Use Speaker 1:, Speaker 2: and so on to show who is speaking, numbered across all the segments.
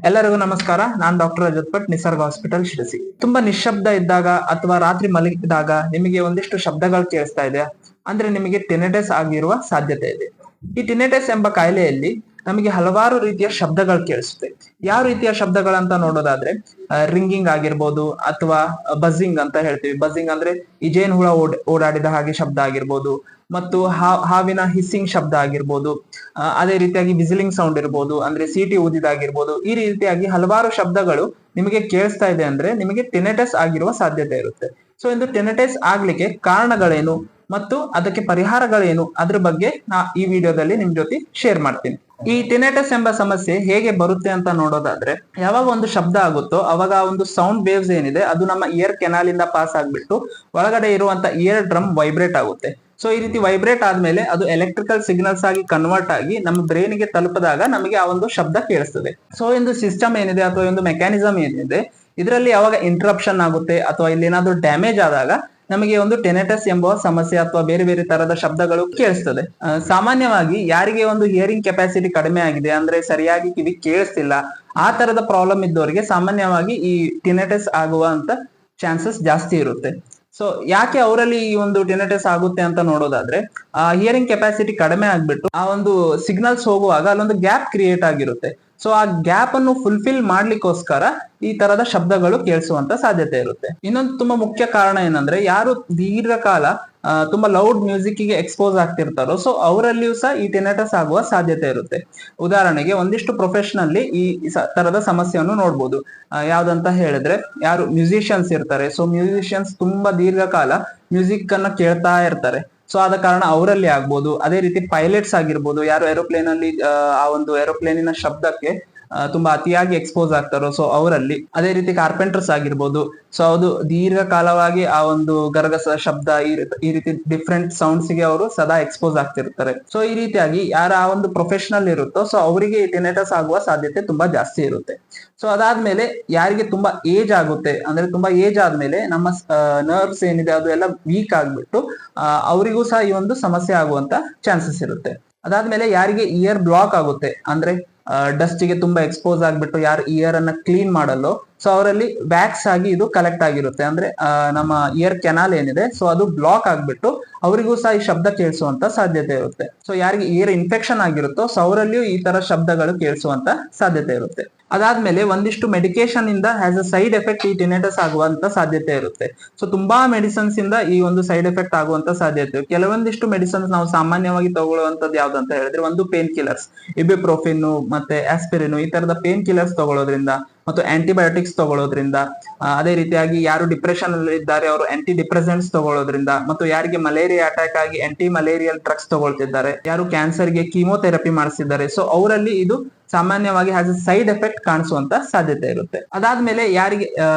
Speaker 1: ಎಲ್ಲರಿಗೂ ನಮಸ್ಕಾರ. ನಾನು ಡಾಕ್ಟರ್ ರಜತ್ ಭಟ್, ನಿಸರ್ಗ ಹಾಸ್ಪಿಟಲ್ ಶಿರಸಿ. ತುಂಬಾ ನಿಶ್ಶಬ್ದ ಇದ್ದಾಗ ಅಥವಾ ರಾತ್ರಿ ಮಲಗಿದಾಗ ನಿಮಗೆ ಒಂದಿಷ್ಟು ಶಬ್ದಗಳು ಕೇಳಿಸ್ತಾ ಇದೆ ಅಂದ್ರೆ ನಿಮಗೆ ಟಿನೆಟಸ್ ಆಗಿರುವ ಸಾಧ್ಯತೆ ಇದೆ. ಈ ಟಿನೆಟಸ್ ಎಂಬ ಕಾಯಿಲೆಯಲ್ಲಿ ನಮಗೆ ಹಲವಾರು ರೀತಿಯ ಶಬ್ದಗಳು ಕೇಳಿಸುತ್ತೆ. ಯಾವ ರೀತಿಯ ಶಬ್ದಗಳಂತ ನೋಡೋದಾದ್ರೆ ರಿಂಗಿಂಗ್ ಆಗಿರ್ಬೋದು ಅಥವಾ ಬಝಿಂಗ್ ಅಂತ ಹೇಳ್ತೀವಿ. ಬಝಿಂಗ್ ಅಂದ್ರೆ ಈ ಜೇನು ಹುಳ ಓಡಾಡಿದ ಹಾಗೆ ಶಬ್ದ ಆಗಿರ್ಬೋದು, ಮತ್ತು ಹಾವಿನ ಹಿಸ್ಸಿಂಗ್ ಶಬ್ದ ಆಗಿರ್ಬೋದು, ಅದೇ ರೀತಿಯಾಗಿ ವಿಸಿಲಿಂಗ್ ಸೌಂಡ್ ಇರ್ಬೋದು, ಅಂದ್ರೆ ಸೀಟಿ ಊದಿದಾಗಿರ್ಬೋದು. ಈ ರೀತಿಯಾಗಿ ಹಲವಾರು ಶಬ್ದಗಳು ನಿಮಗೆ ಕೇಳಿಸ್ತಾ ಇದೆ ಅಂದ್ರೆ ನಿಮಗೆ ಟಿನೆಟಸ್ ಆಗಿರುವ ಸಾಧ್ಯತೆ ಇರುತ್ತೆ. ಸೊ ಇಂದು ಟಿನೆಟಸ್ ಆಗ್ಲಿಕ್ಕೆ ಕಾರಣಗಳೇನು ಮತ್ತು ಅದಕ್ಕೆ ಪರಿಹಾರಗಳೇನು ಅದ್ರ ಬಗ್ಗೆ ನಾ ಈ ವಿಡಿಯೋದಲ್ಲಿ ನಿಮ್ ಜೊತೆ ಶೇರ್ ಮಾಡ್ತೀನಿ. ಈ ಟಿನೆಟಸ್ ಎಂಬ ಸಮಸ್ಯೆ ಹೇಗೆ ಬರುತ್ತೆ ಅಂತ ನೋಡೋದಾದ್ರೆ, ಯಾವಾಗ ಒಂದು ಶಬ್ದ ಆಗುತ್ತೋ ಅವಾಗ ಒಂದು ಸೌಂಡ್ ವೇವ್ಸ್ ಏನಿದೆ ಅದು ನಮ್ಮ ಇಯರ್ ಕೆನಾಲ್ ಇಂದ ಪಾಸ್ ಆಗ್ಬಿಟ್ಟು ಒಳಗಡೆ ಇರುವಂತ ಇಯರ್ ಡ್ರಮ್ ವೈಬ್ರೇಟ್ ಆಗುತ್ತೆ. ಸೊ ಈ ರೀತಿ ವೈಬ್ರೇಟ್ ಆದ್ಮೇಲೆ ಅದು ಎಲೆಕ್ಟ್ರಿಕಲ್ ಸಿಗ್ನಲ್ಸ್ ಆಗಿ ಕನ್ವರ್ಟ್ ಆಗಿ ನಮ್ಮ ಬ್ರೈನ್ ಗೆ ತಲುಪಿದಾಗ ನಮಗೆ ಆ ಒಂದು ಶಬ್ದ ಕೇಳಿಸ್ತದೆ. ಸೊ ಒಂದು ಸಿಸ್ಟಮ್ ಏನಿದೆ ಅಥವಾ ಒಂದು ಮೆಕ್ಯಾನಿಸಮ್ ಏನಿದೆ ಇದರಲ್ಲಿ ಯಾವಾಗ ಇಂಟರಪ್ಷನ್ ಆಗುತ್ತೆ ಅಥವಾ ಇಲ್ಲಿ ಏನಾದ್ರೂ ಡ್ಯಾಮೇಜ್ ಆದಾಗ ನಮಗೆ ಒಂದು ಟಿನೆಟಸ್ ಎಂಬ ಸಮಸ್ಯೆ ಅಥವಾ ಬೇರೆ ಬೇರೆ ತರದ ಶಬ್ದಗಳು ಕೇಳಿಸ್ತದೆ. ಸಾಮಾನ್ಯವಾಗಿ ಯಾರಿಗೆ ಒಂದು ಹಿಯರಿಂಗ್ ಕೆಪಾಸಿಟಿ ಕಡಿಮೆ ಆಗಿದೆ ಅಂದ್ರೆ ಸರಿಯಾಗಿ ಕಿವಿ ಕೇಳಿಸ್ತಿಲ್ಲ, ಆ ತರದ ಪ್ರಾಬ್ಲಮ್ ಇದ್ದವರಿಗೆ ಸಾಮಾನ್ಯವಾಗಿ ಈ ಟಿನೆಟಸ್ ಆಗುವಂತ ಚಾನ್ಸಸ್ ಜಾಸ್ತಿ ಇರುತ್ತೆ. ಸೊ ಯಾಕೆ ಅವರಲ್ಲಿ ಈ ಒಂದು ಟಿನೆಟಸ್ ಆಗುತ್ತೆ ಅಂತ ನೋಡೋದಾದ್ರೆ, ಹಿಯರಿಂಗ್ ಕೆಪಾಸಿಟಿ ಕಡಿಮೆ ಆಗ್ಬಿಟ್ಟು ಆ ಒಂದು ಸಿಗ್ನಲ್ಸ್ ಹೋಗುವಾಗ ಅಲ್ಲೊಂದು ಗ್ಯಾಪ್ ಕ್ರಿಯೇಟ್ ಆಗಿರುತ್ತೆ. ಸೊ ಆ ಗ್ಯಾಪ್ ಅನ್ನು ಫುಲ್ಫಿಲ್ ಮಾಡ್ಲಿಕ್ಕೋಸ್ಕರ ಈ ತರದ ಶಬ್ದಗಳು ಕೇಳಿಸುವಂತ ಸಾಧ್ಯತೆ ಇರುತ್ತೆ. ಇನ್ನೊಂದು ತುಂಬಾ ಮುಖ್ಯ ಕಾರಣ ಏನಂದ್ರೆ, ಯಾರು ದೀರ್ಘಕಾಲ ತುಂಬಾ ಲೌಡ್ ಮ್ಯೂಸಿಕ್ ಗೆ ಎಕ್ಸ್ಪೋಸ್ ಆಗ್ತಿರ್ತಾರೋ ಸೊ ಅವರಲ್ಲಿಯೂ ಸಹ ಈ ಟಿನೆಟಸ್ ಆಗುವ ಸಾಧ್ಯತೆ ಇರುತ್ತೆ. ಉದಾಹರಣೆಗೆ ಒಂದಿಷ್ಟು ಪ್ರೊಫೆಷನಲ್ಲಿ ಈ ತರದ ಸಮಸ್ಯೆಯನ್ನು ನೋಡ್ಬೋದು. ಯಾವ್ದಂತ ಹೇಳಿದ್ರೆ, ಯಾರು ಮ್ಯೂಸಿಷಿಯನ್ಸ್ ಇರ್ತಾರೆ, ಸೊ ಮ್ಯೂಸಿಷಿಯನ್ಸ್ ತುಂಬಾ ದೀರ್ಘಕಾಲ ಮ್ಯೂಸಿಕ್ ಅನ್ನ ಕೇಳ್ತಾ ಇರ್ತಾರೆ. ಸೊ ಆದ ಕಾರಣ ಅವರಲ್ಲಿ ಆಗ್ಬೋದು. ಅದೇ ರೀತಿ ಪೈಲಟ್ಸ್ ಆಗಿರ್ಬೋದು, ಯಾರು ಏರೋಪ್ಲೇನ್ ಅಲ್ಲಿ ಆ ಒಂದು ಏರೋಪ್ಲೇನಿನ ಶಬ್ದಕ್ಕೆ ತುಂಬಾ ಅತಿಯಾಗಿ ಎಕ್ಸ್ಪೋಸ್ ಆಗ್ತಾರೋ ಸೊ ಅವರಲ್ಲಿ. ಅದೇ ರೀತಿ ಕಾರ್ಪೆಂಟರ್ಸ್ ಆಗಿರ್ಬೋದು, ಸೊ ಅದು ದೀರ್ಘಕಾಲವಾಗಿ ಆ ಒಂದು ಗರಗಸ ಶಬ್ದ ಈ ರೀತಿ ಡಿಫ್ರೆಂಟ್ ಸೌಂಡ್ಸ್ ಗೆ ಅವರು ಸದಾ ಎಕ್ಸ್ಪೋಸ್ ಆಗ್ತಿರ್ತಾರೆ. ಸೊ ಈ ರೀತಿಯಾಗಿ ಯಾರ ಆ ಒಂದು ಪ್ರೊಫೆಷನಲ್ ಇರುತ್ತೋ ಸೊ ಅವರಿಗೆ ಟಿನೆಟಸ್ ಆಗುವ ಸಾಧ್ಯತೆ ತುಂಬಾ ಜಾಸ್ತಿ ಇರುತ್ತೆ. ಸೊ ಅದಾದ್ಮೇಲೆ ಯಾರಿಗೆ ತುಂಬಾ ಏಜ್ ಆಗುತ್ತೆ ಅಂದ್ರೆ ತುಂಬಾ ಏಜ್ ಆದ್ಮೇಲೆ ನಮ್ಮ ನರ್ವ್ಸ್ ಏನಿದೆ ಅದು ಎಲ್ಲ ವೀಕ್ ಆಗ್ಬಿಟ್ಟು ಅವರಿಗೂ ಸಹ ಈ ಒಂದು ಸಮಸ್ಯೆ ಆಗುವಂತ ಚಾನ್ಸಸ್ ಇರುತ್ತೆ. ಅದಾದ್ಮೇಲೆ ಯಾರಿಗೆ ಇಯರ್ ಬ್ಲಾಕ್ ಆಗುತ್ತೆ ಅಂದ್ರೆ ಡಸ್ಟ್ ಗೆ ತುಂಬಾ ಎಕ್ಸ್ಪೋಸ್ ಆಗ್ಬಿಟ್ಟು ಯಾರು ಇಯರ್ ಅನ್ನ ಕ್ಲೀನ್ ಮಾಡಲ್ಲೋ ಸೊ ಅವರಲ್ಲಿ ವ್ಯಾಕ್ಸ್ ಆಗಿ ಇದು ಕಲೆಕ್ಟ್ ಆಗಿರುತ್ತೆ. ಅಂದ್ರೆ ನಮ್ಮ ಇಯರ್ ಕೆನಾಲ್ ಏನಿದೆ ಸೊ ಅದು ಬ್ಲಾಕ್ ಆಗ್ಬಿಟ್ಟು ಅವರಿಗೂ ಸಹ ಈ ಶಬ್ದ ಕೇಳಿಸುವಂತ ಸಾಧ್ಯತೆ ಇರುತ್ತೆ. ಸೊ ಯಾರಿಗೆ ಇಯರ್ ಇನ್ಫೆಕ್ಷನ್ ಆಗಿರುತ್ತೋ ಸೊ ಅವರಲ್ಲಿಯೂ ಈ ತರ ಶಬ್ದಗಳು ಕೇಳಿಸುವಂತ ಸಾಧ್ಯತೆ ಇರುತ್ತೆ. ಅದಾದ್ಮೇಲೆ ಒಂದಿಷ್ಟು ಮೆಡಿಕೇಶನ್ ಇಂದ ಆಸ್ ಅ ಸೈಡ್ ಎಫೆಕ್ಟ್ ಈ ಟಿನೆಟಸ್ ಆಗುವಂತ ಸಾಧ್ಯತೆ ಇರುತ್ತೆ. ಸೊ ತುಂಬಾ ಮೆಡಿಸಿನ್ಸ್ ಇಂದ ಈ ಒಂದು ಸೈಡ್ ಎಫೆಕ್ಟ್ ಆಗುವಂತ ಸಾಧ್ಯತೆ. ಕೆಲವೊಂದಿಷ್ಟು ಮೆಡಿಸಿನ್ಸ್ ನಾವು ಸಾಮಾನ್ಯವಾಗಿ ತಗೊಳ್ಳುವಂತದ್ದು ಯಾವ್ದಂತ ಹೇಳಿದ್ರೆ, ಒಂದು ಪೇನ್ ಕಿಲ್ಲರ್ಸ್, ಇಬ್ಯುಪ್ರೋಫಿನ್ ಮತ್ತೆ ಆಸ್ಪಿರಿನ್, ಈ ತರದ ಪೇನ್ ಕಿಲ್ಲರ್ಸ್ ತಗೊಳ್ಳೋದ್ರಿಂದ ಮತ್ತು ಆಂಟಿಬಯೋಟಿಕ್ಸ್ ತಗೊಳ್ಳೋದ್ರಿಂದ, ಅದೇ ರೀತಿಯಾಗಿ ಯಾರು ಡಿಪ್ರೆಷನ್ ಅಲ್ಲಿ ಇದ್ದಾರೆ ಅವರು ಆಂಟಿ ಡಿಪ್ರೆಸೆಂಟ್ಸ್ ತಗೊಳ್ಳೋದ್ರಿಂದ, ಮತ್ತು ಯಾರಿಗೆ ಮಲೇರಿಯಾ ಅಟ್ಯಾಕ್ ಆಗಿ ಆಂಟಿ ಮಲೇರಿಯಲ್ ಡ್ರಗ್ಸ್ ತಗೊಳ್ತಿದ್ದಾರೆ, ಯಾರು ಕ್ಯಾನ್ಸರ್ ಗೆ ಕೀಮೋಥೆರಪಿ ಮಾಡಿಸಿದ್ದಾರೆ ಸೊ ಅವರಲ್ಲಿ ಇದು ಸಾಮಾನ್ಯವಾಗಿ ಹ್ಯಾಸ್ ಎ ಸೈಡ್ ಎಫೆಕ್ಟ್ ಕಾಣಿಸುವಂತ ಸಾಧ್ಯತೆ ಇರುತ್ತೆ. ಅದಾದ್ಮೇಲೆ ಯಾರಿಗೆ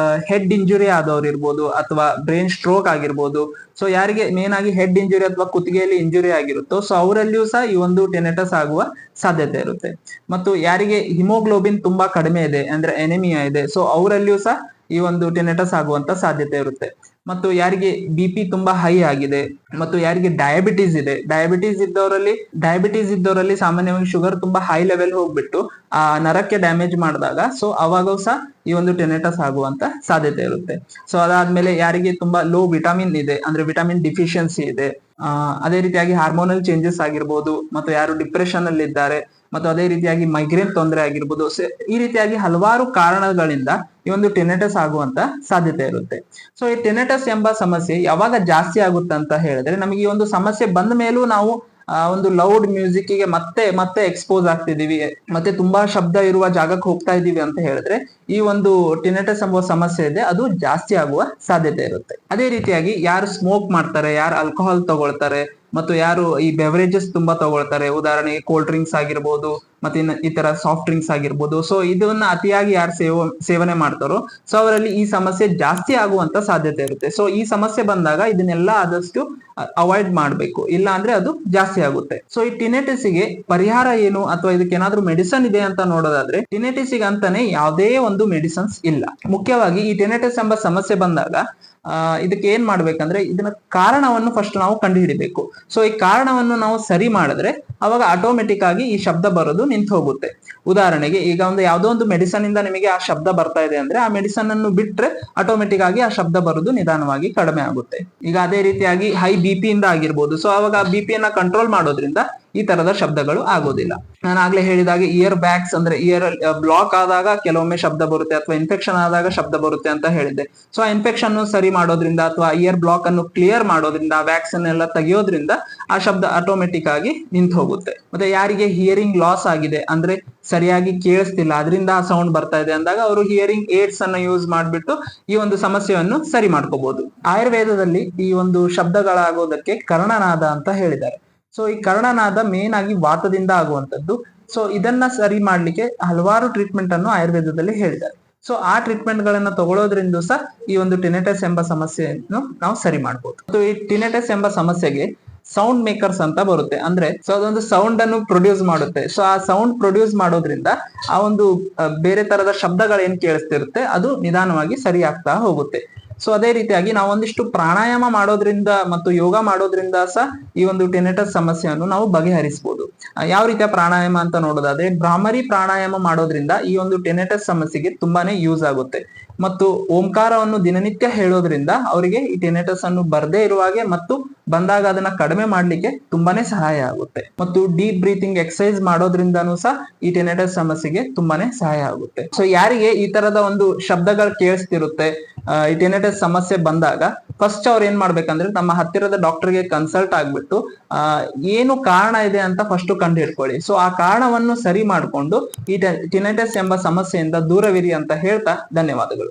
Speaker 1: ಹೆಡ್ ಇಂಜುರಿ ಆದವ್ರು ಇರ್ಬೋದು ಅಥವಾ ಬ್ರೈನ್ ಸ್ಟ್ರೋಕ್ ಆಗಿರ್ಬೋದು, ಸೊ ಯಾರಿಗೆ ಮೇನ್ ಆಗಿ ಹೆಡ್ ಇಂಜುರಿ ಅಥವಾ ಕುತ್ತಿಗೆಯಲ್ಲಿ ಇಂಜುರಿ ಆಗಿರುತ್ತೋ ಸೊ ಅವರಲ್ಲಿಯೂ ಸಹ ಈ ಒಂದು ಟಿನೆಟಸ್ ಆಗುವ ಸಾಧ್ಯತೆ ಇರುತ್ತೆ. ಮತ್ತು ಯಾರಿಗೆ ಹಿಮೋಗ್ಲೋಬಿನ್ ತುಂಬಾ ಕಡಿಮೆ ಇದೆ ಅಂದ್ರೆ ಎನಿಮಿಯಾ ಇದೆ ಸೊ ಅವರಲ್ಲಿಯೂ ಸಹ ಈ ಒಂದು ಟಿನೆಟಸ್ ಆಗುವಂತ ಸಾಧ್ಯತೆ ಇರುತ್ತೆ. ಮತ್ತು ಯಾರಿಗೆ ಬಿ ಪಿ ತುಂಬಾ ಹೈ ಆಗಿದೆ ಮತ್ತು ಯಾರಿಗೆ ಡಯಾಬಿಟೀಸ್ ಇದೆ, ಡಯಾಬಿಟೀಸ್ ಇದ್ದವರಲ್ಲಿ ಸಾಮಾನ್ಯವಾಗಿ ಶುಗರ್ ತುಂಬಾ ಹೈ ಲೆವೆಲ್ ಹೋಗ್ಬಿಟ್ಟು ಆ ನರಕ್ಕೆ ಡ್ಯಾಮೇಜ್ ಮಾಡಿದಾಗ ಸೊ ಅವಾಗೂ ಸಹ ಈ ಒಂದು ಟಿನೆಟಸ್ ಆಗುವಂತ ಸಾಧ್ಯತೆ ಇರುತ್ತೆ. ಸೊ ಅದಾದ್ಮೇಲೆ ಯಾರಿಗೆ ತುಂಬಾ ಲೋ ವಿಟಮಿನ್ ಇದೆ ಅಂದ್ರೆ ವಿಟಮಿನ್ ಡಿಫಿಷಿಯನ್ಸಿ ಇದೆ, ಅದೇ ರೀತಿಯಾಗಿ ಹಾರ್ಮೋನಲ್ ಚೇಂಜಸ್ ಆಗಿರ್ಬೋದು, ಮತ್ತು ಯಾರು ಡಿಪ್ರೆಷನ್ ಅಲ್ಲಿ ಇದ್ದಾರೆ, ಮತ್ತು ಅದೇ ರೀತಿಯಾಗಿ ಮೈಗ್ರೇನ್ ತೊಂದರೆ ಆಗಿರ್ಬೋದು. ಈ ರೀತಿಯಾಗಿ ಹಲವಾರು ಕಾರಣಗಳಿಂದ ಈ ಒಂದು ಟಿನೆಟಸ್ ಆಗುವಂತ ಸಾಧ್ಯತೆ ಇರುತ್ತೆ. ಸೊ ಈ ಟಿನೆಟಸ್ ಎಂಬ ಸಮಸ್ಯೆ ಯಾವಾಗ ಜಾಸ್ತಿ ಆಗುತ್ತೆ ಅಂತ ಹೇಳಿದ್ರೆ, ನಮಗೆ ಈ ಒಂದು ಸಮಸ್ಯೆ ಬಂದ ಮೇಲೂ ನಾವು ಒಂದು ಲೌಡ್ ಮ್ಯೂಸಿಕ್ ಗೆ ಮತ್ತೆ ಎಕ್ಸ್ಪೋಸ್ ಆಗ್ತಿದೀವಿ, ಮತ್ತೆ ತುಂಬಾ ಶಬ್ದ ಇರುವ ಜಾಗಕ್ಕೆ ಹೋಗ್ತಾ ಇದೀವಿ ಅಂತ ಹೇಳಿದ್ರೆ ಈ ಒಂದು ಟಿನೆಟಸ್ ಎಂಬ ಸಮಸ್ಯೆ ಇದೆ ಅದು ಜಾಸ್ತಿ ಆಗುವ ಸಾಧ್ಯತೆ ಇರುತ್ತೆ. ಅದೇ ರೀತಿಯಾಗಿ ಯಾರು ಸ್ಮೋಕ್ ಮಾಡ್ತಾರೆ, ಯಾರು ಆಲ್ಕೋಹಾಲ್ ತಗೊಳ್ತಾರೆ, ಮತ್ತು ಯಾರು ಈ ಬೆವರೇಜಸ್ ತುಂಬಾ ತಗೊಳ್ತಾರೆ, ಉದಾಹರಣೆಗೆ ಕೋಲ್ಡ್ ಡ್ರಿಂಕ್ಸ್ ಆಗಿರ್ಬೋದು ಮತ್ತೆ ಈ ತರ ಸಾಫ್ಟ್ ಡ್ರಿಂಕ್ಸ್ ಆಗಿರ್ಬೋದು, ಸೊ ಇದನ್ನ ಅತಿಯಾಗಿ ಯಾರು ಸೇವನೆ ಮಾಡ್ತಾರೋ ಸೊ ಅವರಲ್ಲಿ ಈ ಸಮಸ್ಯೆ ಜಾಸ್ತಿ ಆಗುವಂತ ಸಾಧ್ಯತೆ ಇರುತ್ತೆ. ಸೊ ಈ ಸಮಸ್ಯೆ ಬಂದಾಗ ಇದನ್ನೆಲ್ಲ ಆದಷ್ಟು ಅವಾಯ್ಡ್ ಮಾಡ್ಬೇಕು, ಇಲ್ಲ ಅಂದ್ರೆ ಅದು ಜಾಸ್ತಿ ಆಗುತ್ತೆ. ಸೊ ಈ ಟಿನೆಟಿಸ್ಗೆ ಪರಿಹಾರ ಏನು ಅಥವಾ ಇದಕ್ಕೆ ಏನಾದ್ರೂ ಮೆಡಿಸನ್ ಇದೆ ಅಂತ ನೋಡೋದಾದ್ರೆ, ಟಿನೆಟಿಸ್ಗೆ ಅಂತಾನೆ ಯಾವುದೇ ಒಂದು ಮೆಡಿಸನ್ಸ್ ಇಲ್ಲ. ಮುಖ್ಯವಾಗಿ ಈ ಟಿನೆಟಿಸ್ ಎಂಬ ಸಮಸ್ಯೆ ಬಂದಾಗ ಇದಕ್ಕೆ ಏನ್ ಮಾಡ್ಬೇಕಂದ್ರೆ ಇದನ್ನ ಕಾರಣವನ್ನು ಫಸ್ಟ್ ನಾವು ಕಂಡು ಹಿಡಿಬೇಕು. ಸೊ ಈ ಕಾರಣವನ್ನು ನಾವು ಸರಿ ಮಾಡಿದ್ರೆ ಅವಾಗ ಆಟೋಮೆಟಿಕ್ ಆಗಿ ಈ ಶಬ್ದ ಬರೋದು ನಿಂತು ಹೋಗುತ್ತೆ. ಉದಾಹರಣೆಗೆ ಈಗ ಯಾವುದೋ ಒಂದು ಮೆಡಿಸನ್ ಇಂದ ನಿಮಗೆ ಆ ಶಬ್ದ ಬರ್ತಾ ಇದೆ ಅಂದ್ರೆ ಆ ಮೆಡಿಸನ್ ಅನ್ನು ಬಿಟ್ರೆ ಆಟೋಮೆಟಿಕ್ ಆಗಿ ಆ ಶಬ್ದ ಬರುವುದು ನಿಧಾನವಾಗಿ ಕಡಿಮೆ ಆಗುತ್ತೆ. ಈಗ ಅದೇ ರೀತಿಯಾಗಿ ಹೈ BP ಇಂದ ಆಗಿರ್ಬೋದು. ಸೊ ಅವಾಗ BP ಯನ್ನ ಕಂಟ್ರೋಲ್ ಮಾಡೋದ್ರಿಂದ ಈ ತರದ ಶಬ್ದಗಳು ಆಗೋದಿಲ್ಲ. ನಾನು ಆಗ್ಲೇ ಹೇಳಿದಾಗೆ ಇಯರ್ ಬ್ಯಾಗ್ಸ್ ಅಂದ್ರೆ ಇಯರ್ ಬ್ಲಾಕ್ ಆದಾಗ ಕೆಲವೊಮ್ಮೆ ಶಬ್ದ ಬರುತ್ತೆ, ಅಥವಾ ಇನ್ಫೆಕ್ಷನ್ ಆದಾಗ ಶಬ್ದ ಬರುತ್ತೆ ಅಂತ ಹೇಳಿದ್ದೆ. ಸೊ ಆ ಇನ್ಫೆಕ್ಷನ್ ಸರಿ ಮಾಡೋದ್ರಿಂದ ಅಥವಾ ಇಯರ್ ಬ್ಲಾಕ್ ಅನ್ನು ಕ್ಲಿಯರ್ ಮಾಡೋದ್ರಿಂದ, ಆ ವ್ಯಾಕ್ಸಿನ್ ಎಲ್ಲ ತೆಗೆಯೋದ್ರಿಂದ ಆ ಶಬ್ದ ಆಟೋಮೆಟಿಕ್ ಆಗಿ ನಿಂತು ಹೋಗುತ್ತೆ. ಮತ್ತೆ ಯಾರಿಗೆ ಹಿಯರಿಂಗ್ ಲಾಸ್ ಆಗಿದೆ ಅಂದ್ರೆ ಸರಿಯಾಗಿ ಕೇಳಿಸ್ತಿಲ್ಲ, ಅದರಿಂದ ಆ ಸೌಂಡ್ ಬರ್ತಾ ಇದೆ ಅಂದಾಗ ಅವರು ಹಿಯರಿಂಗ್ ಏಡ್ಸ್ ಅನ್ನ ಯೂಸ್ ಮಾಡ್ಬಿಟ್ಟು ಈ ಒಂದು ಸಮಸ್ಯೆಯನ್ನು ಸರಿ ಮಾಡ್ಕೋಬಹುದು. ಆಯುರ್ವೇದದಲ್ಲಿ ಈ ಒಂದು ಶಬ್ದಗಳಾಗೋದಕ್ಕೆ ಕರ್ಣನಾದ ಅಂತ ಹೇಳಿದ್ದಾರೆ. ಸೊ ಈ ಕರ್ಣನಾದ ಮೇನ್ ಆಗಿ ವಾತದಿಂದ ಆಗುವಂತದ್ದು. ಸೊ ಇದನ್ನ ಸರಿ ಮಾಡ್ಲಿಕ್ಕೆ ಹಲವಾರು ಟ್ರೀಟ್ಮೆಂಟ್ ಅನ್ನು ಆಯುರ್ವೇದದಲ್ಲಿ ಹೇಳಿದ್ದಾರೆ. ಸೊ ಆ ಟ್ರೀಟ್ಮೆಂಟ್ ಗಳನ್ನ ತಗೊಳ್ಳೋದ್ರಿಂದ ಸಹ ಈ ಒಂದು ಟಿನೆಟಸ್ ಎಂಬ ಸಮಸ್ಯೆಯನ್ನು ನಾವು ಸರಿ ಮಾಡಬಹುದು. ಸೊ ಈ ಟಿನೆಟಸ್ ಎಂಬ ಸಮಸ್ಯೆಗೆ ಸೌಂಡ್ ಮೇಕರ್ಸ್ ಅಂತ ಬರುತ್ತೆ. ಅಂದ್ರೆ ಸೊ ಅದೊಂದು ಸೌಂಡ್ ಅನ್ನು ಪ್ರೊಡ್ಯೂಸ್ ಮಾಡುತ್ತೆ. ಸೊ ಆ ಸೌಂಡ್ ಪ್ರೊಡ್ಯೂಸ್ ಮಾಡೋದ್ರಿಂದ ಆ ಒಂದು ಬೇರೆ ತರದ ಶಬ್ದಗಳು ಏನ್ ಕೇಳಿಸ್ತಿರುತ್ತೆ ಅದು ನಿಧಾನವಾಗಿ ಸರಿ ಆಗ್ತಾ ಹೋಗುತ್ತೆ. ಸೊ ಅದೇ ರೀತಿಯಾಗಿ ನಾವು ಒಂದಿಷ್ಟು ಪ್ರಾಣಾಯಾಮ ಮಾಡೋದ್ರಿಂದ ಮತ್ತು ಯೋಗ ಮಾಡೋದ್ರಿಂದ ಸಹ ಈ ಒಂದು ಟಿನೆಟಸ್ ಸಮಸ್ಯೆಯನ್ನು ನಾವು ಬಗೆಹರಿಸಬಹುದು. ಯಾವ ರೀತಿಯ ಪ್ರಾಣಾಯಾಮ ಅಂತ ನೋಡೋದಾದ್ರೆ ಭ್ರಾಮರಿ ಪ್ರಾಣಾಯಾಮ ಮಾಡೋದ್ರಿಂದ ಈ ಒಂದು ಟಿನೆಟಸ್ ಸಮಸ್ಯೆಗೆ ತುಂಬಾನೇ ಯೂಸ್ ಆಗುತ್ತೆ. ಮತ್ತು ಓಂಕಾರವನ್ನು ದಿನನಿತ್ಯ ಹೇಳೋದ್ರಿಂದ ಅವರಿಗೆ ಈ ಟಿನೆಟಸ್ ಅನ್ನು ಬರ್ದೇ ಇರುವಾಗೆ ಮತ್ತು ಬಂದಾಗ ಅದನ್ನ ಕಡಿಮೆ ಮಾಡ್ಲಿಕ್ಕೆ ತುಂಬಾನೇ ಸಹಾಯ ಆಗುತ್ತೆ. ಮತ್ತು ಡೀಪ್ ಬ್ರೀತಿಂಗ್ ಎಕ್ಸರ್ಸೈಸ್ ಮಾಡೋದ್ರಿಂದನೂ ಸಹ ಈ ಟಿನೆಟಸ್ ಸಮಸ್ಯೆಗೆ ತುಂಬಾನೇ ಸಹಾಯ ಆಗುತ್ತೆ. ಸೊ ಯಾರಿಗೆ ಈ ತರದ ಒಂದು ಶಬ್ದಗಳು ಕೇಳಿಸ್ತಿರುತ್ತೆ, ಈ ಟಿನೆಟಸ್ ಸಮಸ್ಯೆ ಬಂದಾಗ ಫಸ್ಟ್ ಅವ್ರು ಏನ್ ಮಾಡ್ಬೇಕಂದ್ರೆ ನಮ್ಮ ಹತ್ತಿರದ ಡಾಕ್ಟರ್ಗೆ ಕನ್ಸಲ್ಟ್ ಆಗ್ಬಿಟ್ಟು ಏನು ಕಾರಣ ಇದೆ ಅಂತ ಫಸ್ಟ್ ಕಂಡು ಹಿಡ್ಕೊಳ್ಳಿ. ಸೊ ಆ ಕಾರಣವನ್ನು ಸರಿ ಮಾಡ್ಕೊಂಡು ಈ ಟಿನೆಟಸ್ ಎಂಬ ಸಮಸ್ಯೆಯಿಂದ ದೂರವಿರಿ ಅಂತ ಹೇಳ್ತಾ ಧನ್ಯವಾದಗಳು.